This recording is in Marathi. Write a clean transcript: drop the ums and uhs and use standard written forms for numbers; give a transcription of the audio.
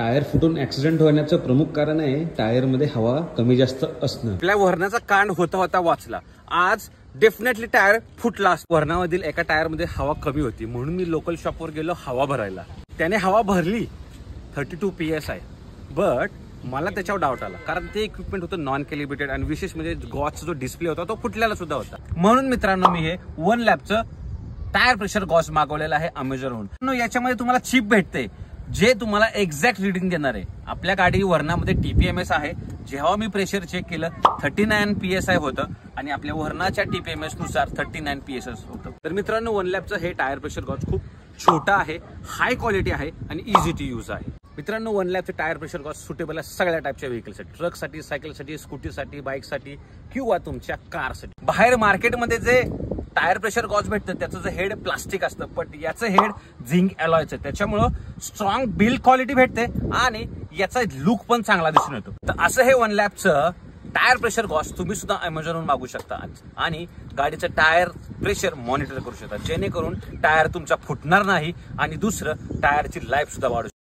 टायर फुटून ऍक्सिडेंट होण्याचं प्रमुख कारण आहे टायरमध्ये हवा कमी जास्त असणं. आपल्या वरणाचा कांड होता होता वाचला. आज डेफिनेटली टायर फुटला. वरणामधील एका टायरमध्ये हवा कमी होती म्हणून मी लोकल शॉपवर गेलो हवा भरायला. त्याने हवा भरली 32 PSI. बट मला त्याच्यावर डाऊट आला कारण ते इक्विपमेंट होतं नॉन कॅलिब्रेटेड आणि विशेष म्हणजे गॉजचा जो डिस्प्ले होता तो फुटलेला सुद्धा होता. म्हणून मित्रांनो मी हे 1 लॅबचं टायर प्रेशर गॉज मागवलेला आहे अमेझॉनवरून. याच्यामध्ये तुम्हाला चिप भेटते जे तुम्हाला एक्झॅक्ट रिडिंग देणार आहे. आपल्या गाडी वरणामध्ये TPMS आहे. जेव्हा मी प्रेशर चेक केलं 39 PSI होतं आणि आपल्या वरणाच्या TPMS नुसार 39 PSI होतं. तर मित्रांनो 1 लॅबचं हे टायर प्रेशर गॉज खूप छोटा आहे, हाय क्वालिटी आहे आणि इझी टू यूज आहे. मित्रांनो 1 लॅबचे टायर प्रेशर गॉज सुटेबल आहे सगळ्या टाईपच्या व्हेकलसाठी, ट्रकसाठी, सायकलसाठी, स्कूटीसाठी, बाईकसाठी किंवा तुमच्या कारसाठी. बाहेर मार्केटमध्ये जे टायर प्रेशर गॉज भेटतं त्याचं जे हेड प्लास्टिक असतं पण याचं हेड झिंक अलॉयचं, त्याच्यामुळं स्ट्रॉंग बिल्ड क्वालिटी भेटते आणि याचा लुक पण चांगला दिसून येतो. तर असं हे 1 लॅबचं टायर प्रेशर गॉज तुम्ही सुद्धा अमेझॉनवरून मागू शकता आणि गाडीचं टायर प्रेशर मॉनिटर करू शकता जेणेकरून टायर तुमचा फुटणार नाही आणि दुसरं टायरची लाईफ सुद्धा वाढू शकते.